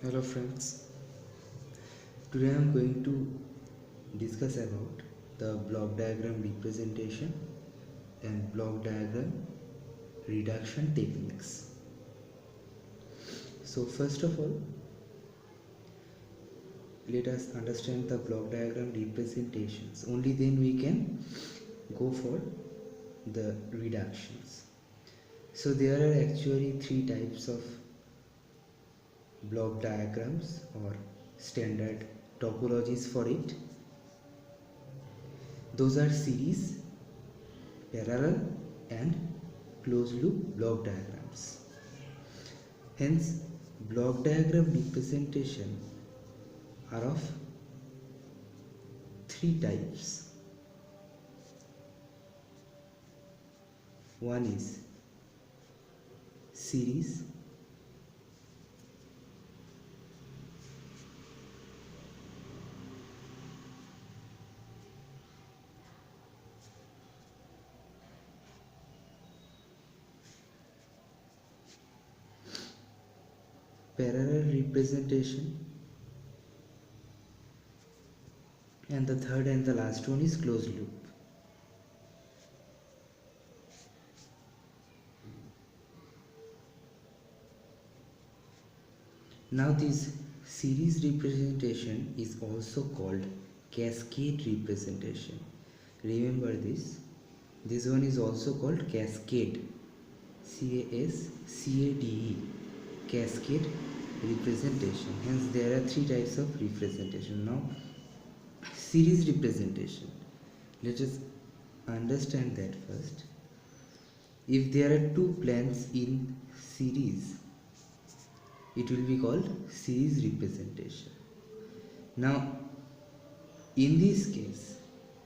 Hello friends, today I am going to discuss about the block diagram representation and block diagram reduction techniques. So first of all, let us understand the block diagram representations. Only then we can go for the reductions. So there are actually three types of block diagrams or standard topologies for it. Those are series, parallel and closed loop block diagrams. Hence, block diagram representation are of three types. One is series, parallel representation, and the third and the last one is closed loop. Now this series representation is also called cascade representation. Remember this. This one is also called cascade. C-A-S-C-A-D-E. Cascade representation. Hence there are three types of representation. Now series representation. Let us understand that first. If there are two planes in series, it will be called series representation. Now in this case,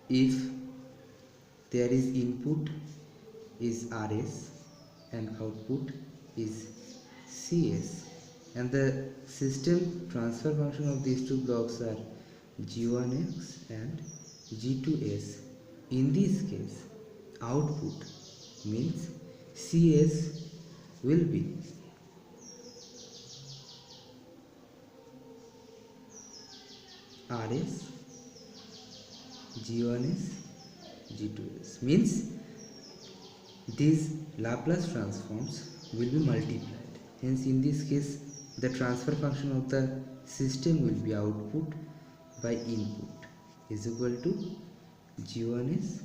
if there is input is Rs and output is Cs, and the system transfer function of these two blocks are G1x and G2s. In this case, output means Cs will be Rs, G1s, G2s, means these Laplace transforms will be multiplied. Hence in this case the transfer function of the system will be output by input is equal to G1s,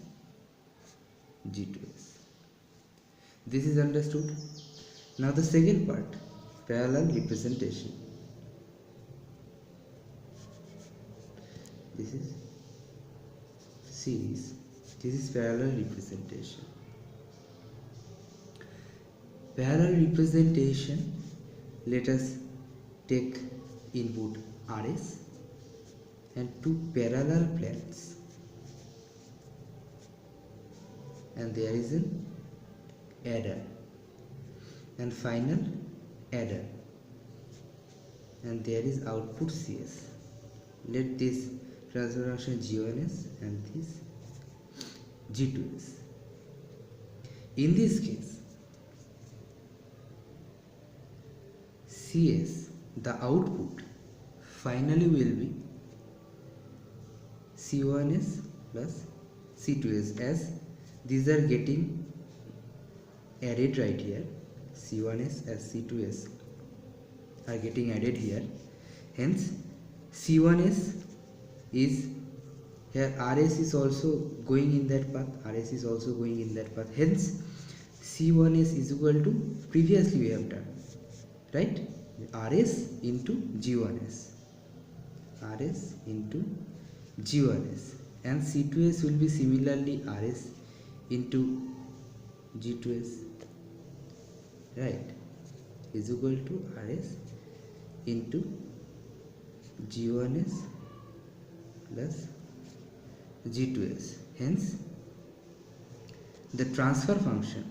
G2s. This is understood. Now the second part, parallel representation. This is series, this is parallel representation. Parallel representation, let us take input Rs and two parallel planes, and there is an adder and final adder, and there is output Cs. Let this transfer function G1s and this G2s. In this case, Cs, the output, finally will be C1s plus C2s, as these are getting added right here. C1s as C2s are getting added here. Hence C1s is here, Rs is also going in that path, Rs is also going in that path. Hence C1s is equal to, previously we have done, right, Rs into G1s, Rs into G1s, and C2s will be similarly Rs into G2s, right, is equal to Rs into G1s plus G2s. Hence the transfer function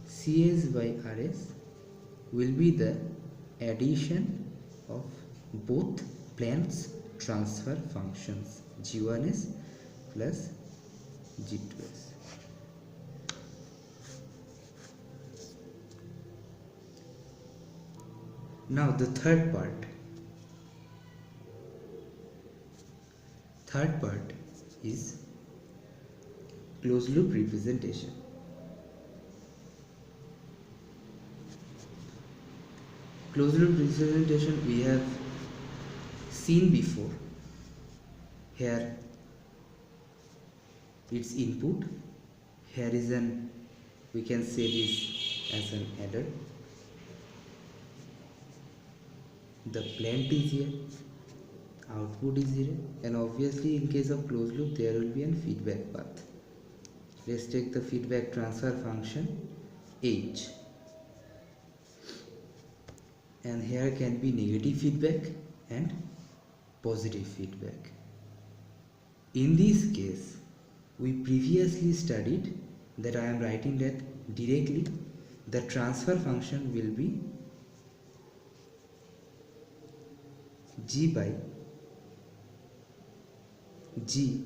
Cs by Rs will be the addition of both planes transfer functions G1s plus G2S. Now the third part is closed loop representation. Closed loop representation we have seen before. Here its input, here is an, we can say this as an adder, the plant is here, output is here, and obviously in case of closed loop there will be a feedback path. Let's take the feedback transfer function H, and here can be negative feedback and positive feedback. In this case we previously studied that I am writing that directly the transfer function will be G by G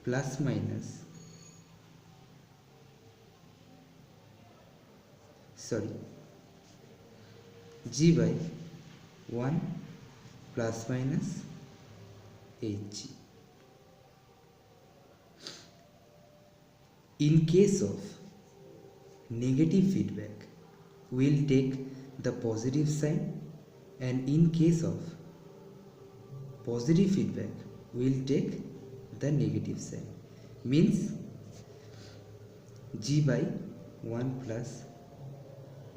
plus minus G by 1 plus minus Hg. In case of negative feedback, we will take the positive sign, and in case of positive feedback, we will take the negative sign. Means G by 1 plus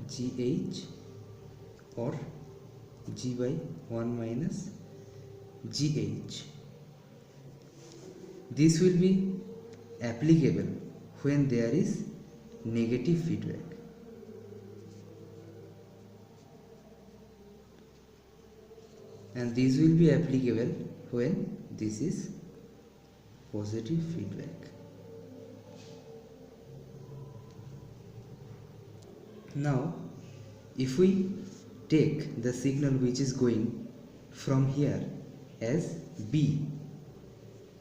GH or G by 1 minus GH. This will be applicable when there is negative feedback. And this will be applicable when this is positive feedback. Now, if we take the signal which is going from here as B,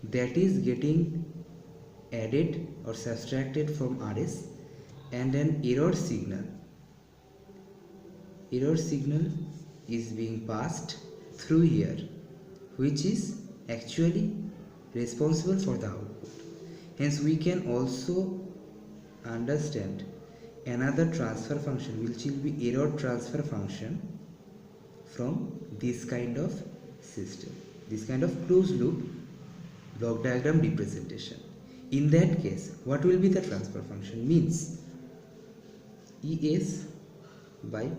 that is getting added or subtracted from RS, and an error signal is being passed through here, which is actually responsible for the output. Hence we can also understand another transfer function which will be error transfer function from this kind of system, this kind of closed loop block diagram representation. In that case, what will be the transfer function? Means ES by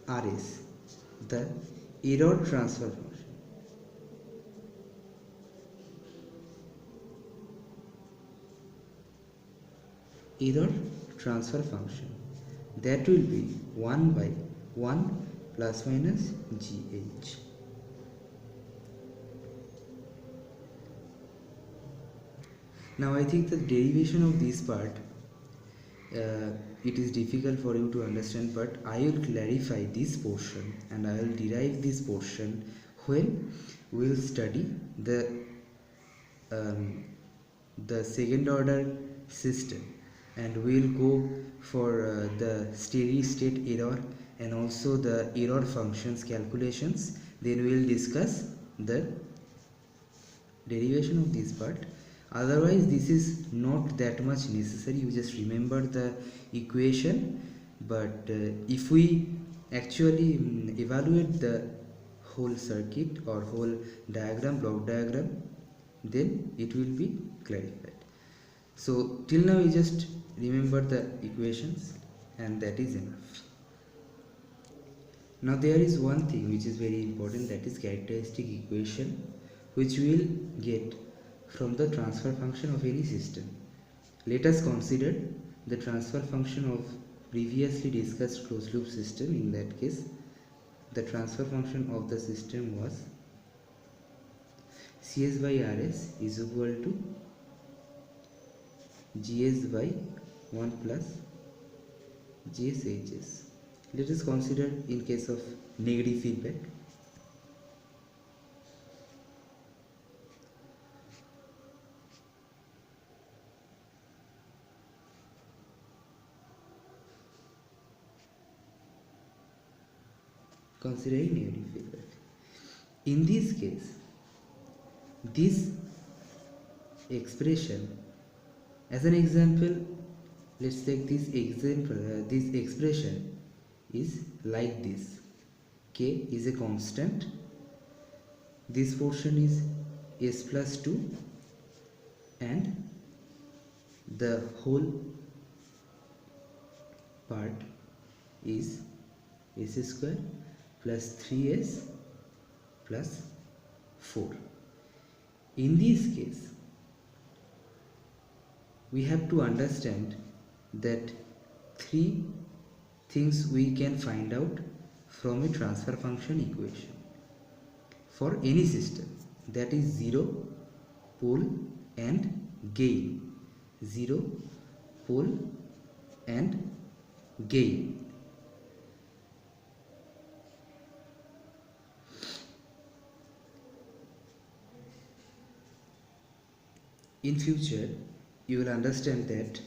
RS, the error transfer function. Error transfer function, that will be 1 by 1 plus minus GH. Now I think the derivation of this part, it is difficult for you to understand, but I will clarify this portion and I will derive this portion when we will study the second order system, and we will go for the steady state error and also the error functions calculations. Then we will discuss the derivation of this part. Otherwise this is not that much necessary, you just remember the equation. But if we actually evaluate the whole circuit or whole diagram, block diagram, then it will be clarified. So till now you just remember the equations and that is enough. Now there is one thing which is very important, that is characteristic equation, which we will get from the transfer function of any system. Let us consider the transfer function of previously discussed closed loop system. In that case, the transfer function of the system was Cs by Rs is equal to Gs by 1 plus Gshs. Let us consider in case of negative feedback. considering negative feedback. In this case, this expression, as an example, let's take this example. This expression is like this: k is a constant, this portion is s plus 2, and the whole part is s square plus 3s plus 4. In this case, we have to understand that three things we can find out from a transfer function equation for any system, that is 0, pole and gain. 0, pole and gain. In future, you will understand that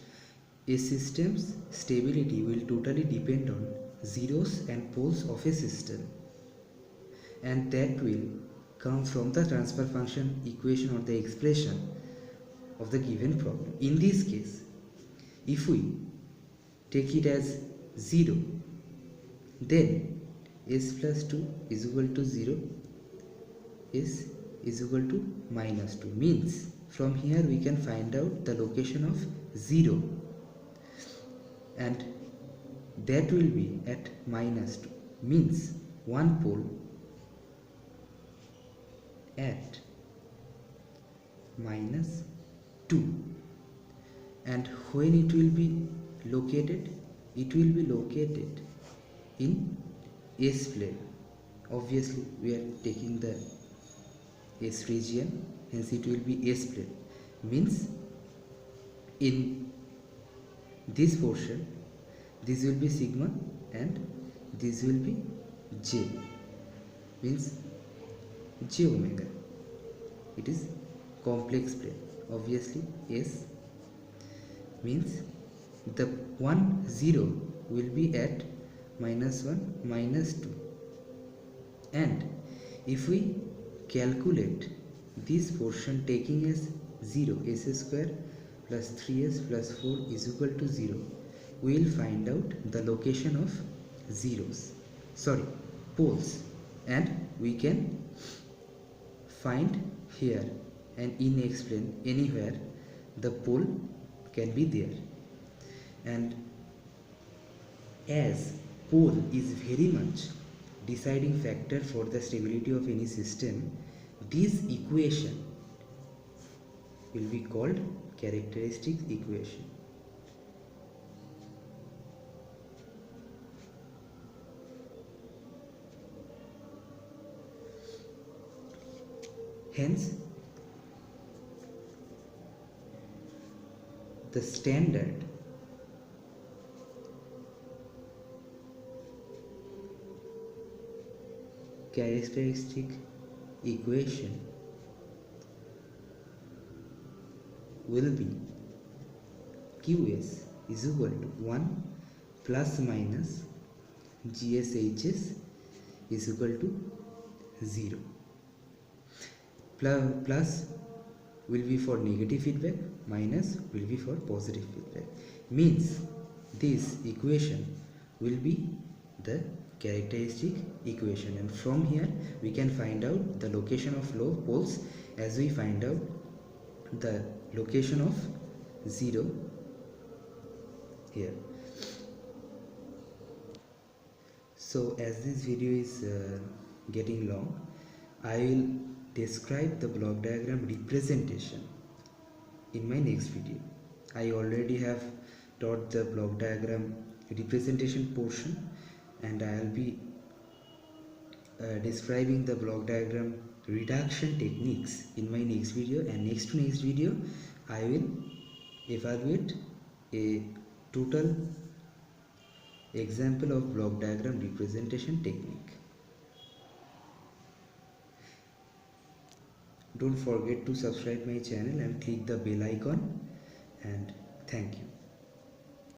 a system's stability will totally depend on zeros and poles of a system, and that will come from the transfer function equation or the expression of the given problem. In this case, if we take it as 0, then s plus 2 is equal to 0, s is equal to minus 2, means from here we can find out the location of 0, and that will be at minus 2, means one pole at minus 2. And when it will be located, it will be located in S plane. Obviously we are taking the S region, hence it will be S plane, means in this portion this will be sigma and this will be j, means j omega. It is complex plane. Obviously S means the 1 0 will be at minus 1 minus 2, and if we calculate this portion taking as 0, s square plus 3s plus 4 is equal to 0, we will find out the location of poles, and we can find here and in X plane anywhere the pole can be there. And as pole is very much deciding factor for the stability of any system, this equation will be called characteristic equation. Hence, the standard characteristic equation will be Qs is equal to 1 plus minus GSHS is equal to 0. Plus will be for negative feedback, minus will be for positive feedback, means this equation will be the characteristic equation, and from here we can find out the location of low poles as we find out the location of 0 here. So as this video is getting long, I will describe the block diagram representation in my next video. I already have taught the block diagram representation portion, and I will be describing the block diagram reduction techniques in my next video, and next to next video I will evaluate a total example of block diagram representation technique. Don't forget to subscribe my channel and click the bell icon, and thank you.